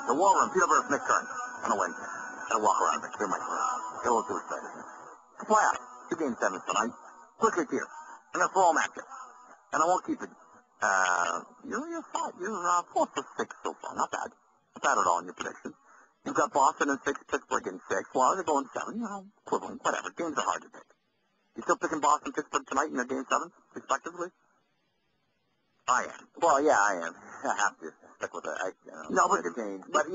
The War Room, Peter Berce, Mick, Kern. On a Wednesday. Gotta walk around there, clear my throat. Get a little too excited. The playoffs. 2 game 7 tonight. Quickly here. I'm going to throw them at you. And I won't keep it. You're 4 for 6 so far. Not bad. Not bad at all in your predictions. You've got Boston in 6, Pittsburgh in 6. Well, they're going 7. Equivalent. Whatever. Games are hard to pick. You still picking Boston, Pittsburgh tonight in their game 7, respectively? I am. Well, yeah, I am. I have to stick with it. No, but change. But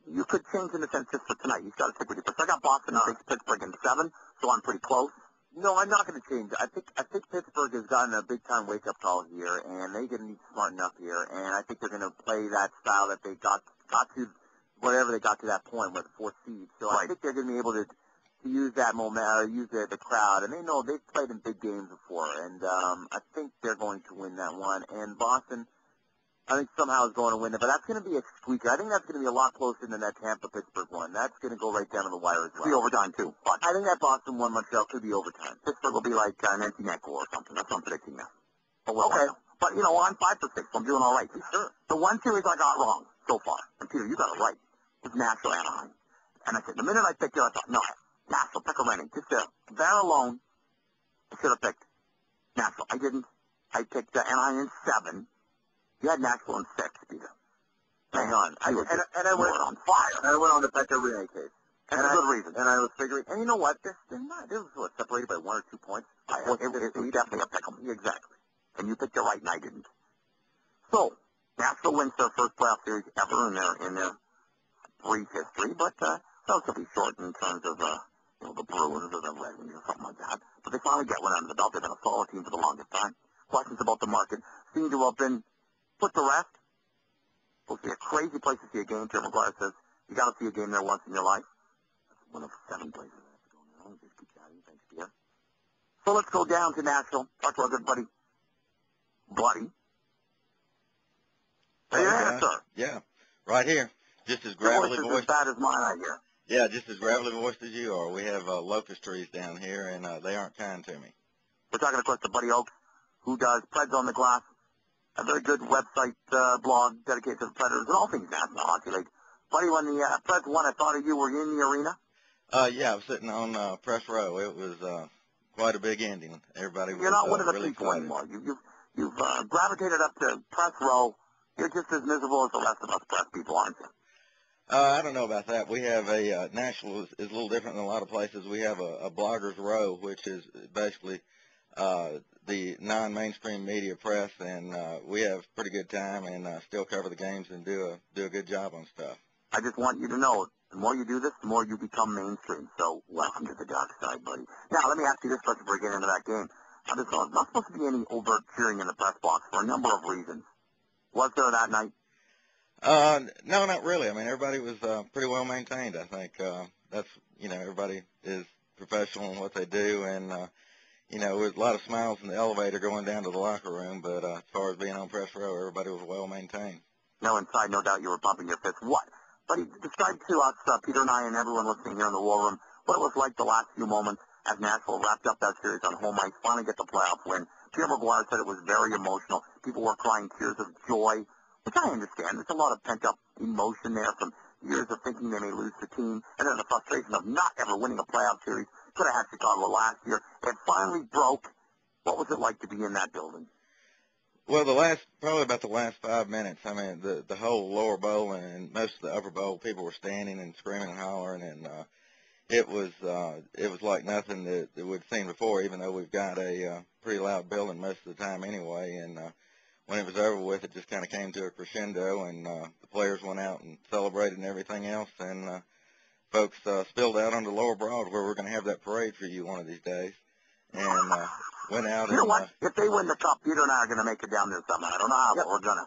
you could change in the sense just for tonight. You've got to stick with it. But I got Boston in 6, Pittsburgh in 7, so I'm pretty close. No, I'm not going to change. I think Pittsburgh has gotten a big-time wake-up call here, and they're going to need smart enough here, and I think they're going to play that style that they got to, whatever they got to that point with the 4th seed. So I think they're going to be able to use that moment, or use the crowd, and they know they've played in big games before, and I think they're going to win that one. And Boston, I think somehow is going to win it, but that's going to be a squeaker. I think that's going to be a lot closer than that Tampa-Pittsburgh one. That's going to go right down to the wire as well. Be overtime, too. But I think that Boston one, Montreal, could be overtime. Pittsburgh will be like an empty net goal or something. That's what I'm predicting now. But okay. But, I'm 5 for 6. So I'm doing all right. Sure. The one series I got wrong so far, and Peter, you got it right, was Nashville Anaheim. And I said, the minute I picked it, I thought, no, Nashville, pick a winning. Just that alone, I should have picked Nashville. I didn't. I picked Anaheim in 7. You had Nashville in 6, Peter. Hang on. I went on fire. And I went on to bet the Rene case. And for good reason. And I was figuring, and you know what? This was separated by 1 or 2 points. It was definitely a pick 'em. Exactly. And you picked it right, and I didn't. So, Nashville wins their first playoff series ever in their brief history, but relatively short in terms of the Bruins or the Red Wings or something like that. But they finally get one under the belt. They've been a solid team for the longest time. Questions about the market seem to have been put to rest. It'll be a crazy place to see a game. Trevor McGuire says you got to see a game there once in your life. That's one of 7 places I have to go now. Just keep chatting. Thanks, Pierre. So let's go down to Nashville. Talk to our good buddy. Buddy. Are you there, sir? Yeah, right here. Just as gravelly voice. As bad as mine, I hear. Yeah, just as gravelly voiced as you are. We have locust trees down here, and they aren't kind to me. We're talking, of course, to Buddy Oakes, who does Preds on the Glass, a very good website blog dedicated to the Predators and all things National Hockey League. Buddy, when the Preds won, I thought of you. Were you in the arena? Yeah, I was sitting on press row. It was quite a big ending. Everybody was You're not one of the really people excited. anymore. You've gravitated up to press row. You're just as miserable as the rest of us press people, aren't you? I don't know about that. We have a Nashville is a little different than a lot of places. We have a bloggers row, which is basically the non-mainstream media press, and we have pretty good time and still cover the games and do a good job on stuff. I just want you to know, the more you do this, the more you become mainstream. So welcome to the dark side, buddy. Now, let me ask you this question before we get into that game. There's not supposed to be any overt cheering in the press box for a number of reasons. Was there that night? No, not really. I mean, everybody was pretty well maintained. I think that's, everybody is professional in what they do, and there was a lot of smiles in the elevator going down to the locker room, but as far as being on press row, everybody was well maintained. No, inside, no doubt you were pumping your fists. What? But describe to us, Peter and I and everyone listening here in the War Room, what it was like the last few moments as Nashville wrapped up that series on home ice, finally get the playoff win. Peter McGuire said it was very emotional. People were crying tears of joy, which I understand. There's a lot of pent-up emotion there from years of thinking they may lose the team, and then the frustration of not ever winning a playoff series. Could have had Chicago last year. It finally broke. What was it like to be in that building? Well, probably about the last 5 minutes. I mean, the whole lower bowl and most of the upper bowl, people were standing and screaming and hollering, and it was like nothing that we'd seen before. Even though we've got a pretty loud building most of the time anyway, and when it was over with, it just kind of came to a crescendo, and the players went out and celebrated and everything else, and folks spilled out onto Lower Broad, where we're going to have that parade for you one of these days, and went out. You know what? If they win the cup, Peter and I are going to make it down there somehow. I don't know how, but we're going to.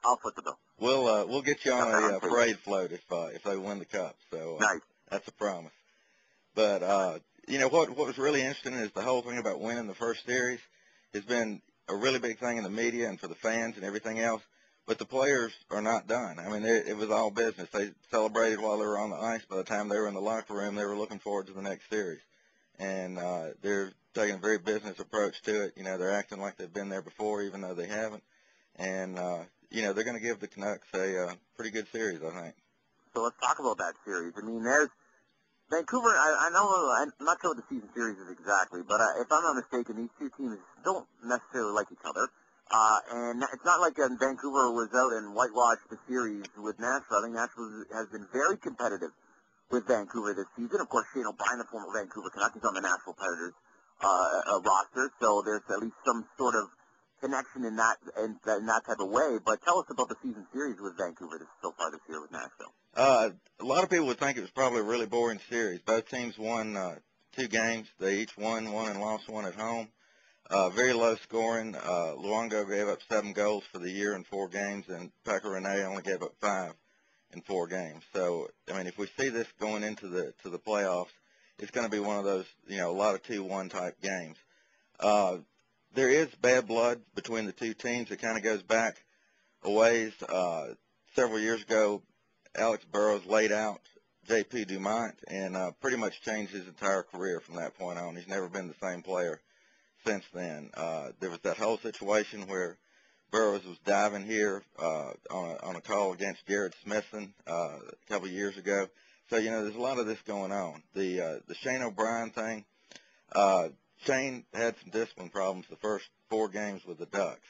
I'll foot the bill. We'll get you on a parade float if they win the cup. So nice. That's a promise. But what was really interesting is the whole thing about winning the first series has been a really big thing in the media and for the fans and everything else. But the players are not done. I mean, it was all business. They celebrated while they were on the ice. By the time they were in the locker room, they were looking forward to the next series. And they're taking a very business approach to it. They're acting like they've been there before, even though they haven't. And, they're going to give the Canucks a pretty good series, I think. So let's talk about that series. I mean, there's Vancouver. I know I'm not sure what the season series is exactly, but if I'm not mistaken, these two teams don't necessarily like each other. And it's not like Vancouver was out and whitewashed the series with Nashville. I think Nashville has been very competitive with Vancouver this season. Of course, Shane O'Brien, the former Vancouver Canucks, is on the Nashville Predators roster, so there's at least some sort of connection in that type of way. But tell us about the season series with Vancouver so far this year with Nashville. A lot of people would think it was probably a really boring series. Both teams won 2 games. They each won one and lost one at home. Very low scoring. Luongo gave up 7 goals for the year in 4 games, and Pekka Rinne only gave up 5 in 4 games. So, I mean, if we see this going into the playoffs, it's going to be one of those, a lot of 2-1 type games. There is bad blood between the two teams. It kind of goes back a ways. Several years ago, Alex Burrows laid out J.P. Dumont and pretty much changed his entire career from that point on. He's never been the same player since then. There was that whole situation where Burrows was diving here on a call against Jared Smithson a couple of years ago. So, there's a lot of this going on. The Shane O'Brien thing, Shane had some discipline problems the first 4 games with the Ducks.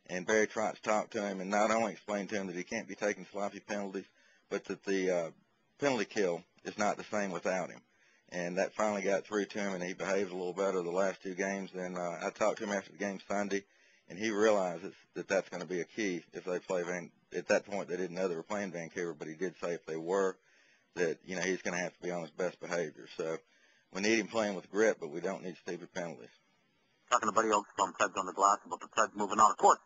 And Barry Trotz talked to him and not only explained to him that he can't be taking sloppy penalties, but that the penalty kill is not the same without him. And that finally got through to him, and he behaved a little better the last 2 games. And I talked to him after the game Sunday, and he realizes that that's going to be a key if they play at that point, they didn't know they were playing Vancouver, but he did say if they were, that, he's going to have to be on his best behavior. So we need him playing with grit, but we don't need stupid penalties. Talking to Buddy Oaks from Preds on the Glass about the Preds moving on. Of course,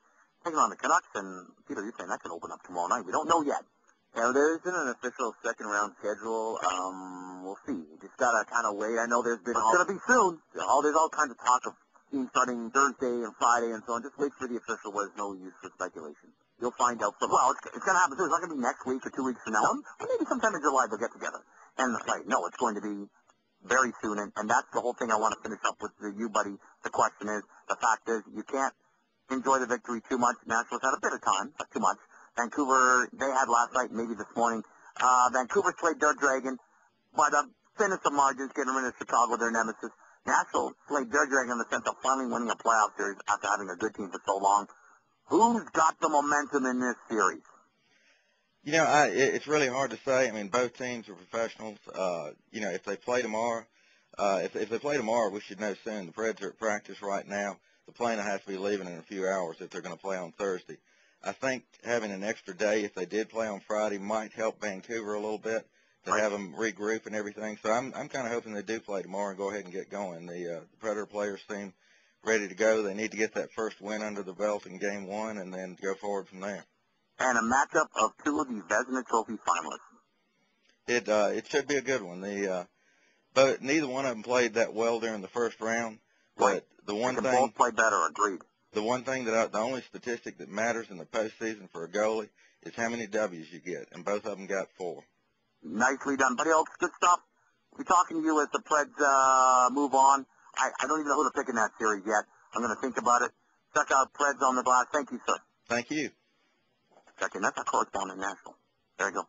taking on the Canucks, and Peter, you're saying that can open up tomorrow night. We don't know yet. There isn't an official second-round schedule. We'll see. You just got to kind of wait. I know it's going to be soon. There's all kinds of talk of teams starting Thursday and Friday and so on. Just wait for the official where there's no use for speculation. You'll find out. Well, it's going to happen soon. It's not going to be next week or 2 weeks from now. Or maybe sometime in July they'll get together and play. No, it's going to be very soon, and that's the whole thing I want to finish up with you, buddy. The question is, the fact is, you can't enjoy the victory too much. Nashville's had a bit of time, but too much. Vancouver, they had last night, maybe this morning. Vancouver slayed their dragon by the thinnest of margins, getting rid of Chicago, their nemesis. Nashville slayed their dragon in the sense of finally winning a playoff series after having a good team for so long. Who's got the momentum in this series? It's really hard to say. I mean, both teams are professionals. If they play tomorrow, if they play tomorrow, we should know soon. The Preds are at practice right now. The plane will have to be leaving in a few hours if they're going to play on Thursday. I think having an extra day, if they did play on Friday, might help Vancouver a little bit to have them regroup and everything. So I'm kind of hoping they do play tomorrow and go ahead and get going. The Predator players seem ready to go. They need to get that first win under the belt in Game 1 and then go forward from there. And a matchup of 2 of the Vezina Trophy finalists. It should be a good one. But neither one of them played that well during the first round. Right. But the one they thing both play better. Agreed. The one thing the only statistic that matters in the postseason for a goalie is how many W's you get, and both of them got 4. Nicely done, Buddy Oaks. Good stuff. We'll be talking to you as the Preds move on. I don't even know who to pick in that series yet. I'm going to think about it. Check out Preds on the Glass. Thank you, sir. Thank you. Check in. That's our correspondent in Nashville. There you go.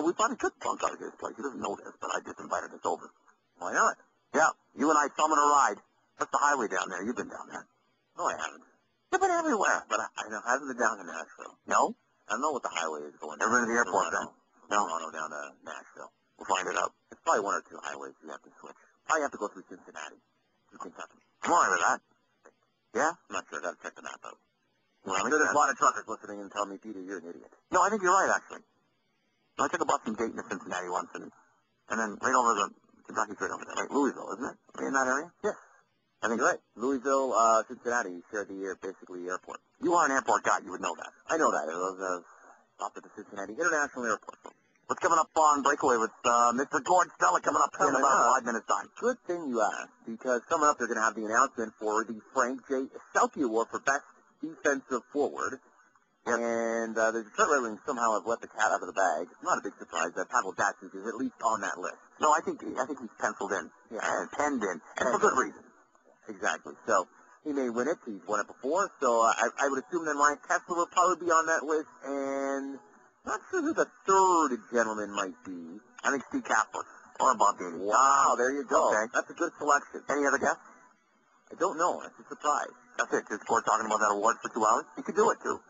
We probably could bunk out of his place. He doesn't know this, but I just invited us over. Why not? Yeah, you and I saw him on a ride. That's the highway down there. You've been down there. No, I haven't. I've been everywhere, but I haven't been down to Nashville. No? I don't know what the highway is going. Never been to the airport, then? No, down to Nashville. We'll find it out. It's probably 1 or 2 highways you have to switch. Probably have to go through Cincinnati, through Kentucky. I'm all right with that. Yeah? I'm not sure. I've got to check the map out. Well, I'm sure there's a lot of truckers listening and telling me, Peter, you're an idiot. No, I think you're right, actually. I took a bus from Dayton to Cincinnati once, and then right over the Kentucky's right over there. Right, Louisville, isn't it? Are you in that area? Yes. I think you're right. Louisville, Cincinnati share the basically airport. You are an airport guy. You would know that. I know that. It was stopped at the Cincinnati International Airport. What's coming up on Breakaway with Mr. Gord Stella coming up in about 5 minutes time? Good thing you asked, because coming up they're going to have the announcement for the Frank J. Selke Award for Best Defensive Forward. Yep. And the Detroit Red Wings somehow have let the cat out of the bag. It's not a big surprise that Pavel Jackson is at least on that list. No, I think he's penciled in. Yeah, and penned in. And for good reason. Exactly. So He may win it. He's won it before, so I would assume then Ryan Kessler will probably be on that list, and not sure who the third gentleman might be. I think Steve Kapler or Bob Daney. Wow, there you go. Okay. That's a good selection. Any other guess? I don't know. That's a surprise. That's it. Just for talking about that award for 2 hours. You could do it, too.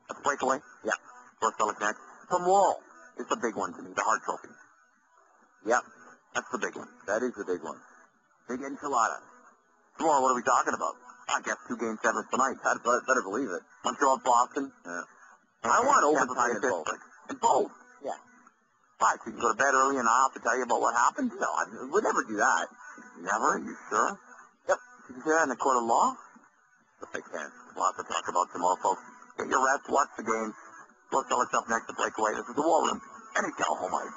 That's a breakaway? Yeah. First Celtics next. Tom Wall is the big one to me, the Hart Trophy. Yep. That's the big one. That is the big one. Big enchilada. Tomorrow, what are we talking about? I guess 2 Game 7s tonight. I better believe it. Montreal, Boston. Yeah. I want overtime in both. In both? Yeah. Why? So you can go to bed early and I'll have to tell you about what happened? No, I would never do that. Never? You sure? Yep. Did you do that in a court of law? If I can. Lots to talk about tomorrow, folks. Get your rest, watch the game. We'll tell us up next to Breakaway. This is the War Room. NHL Home Ice.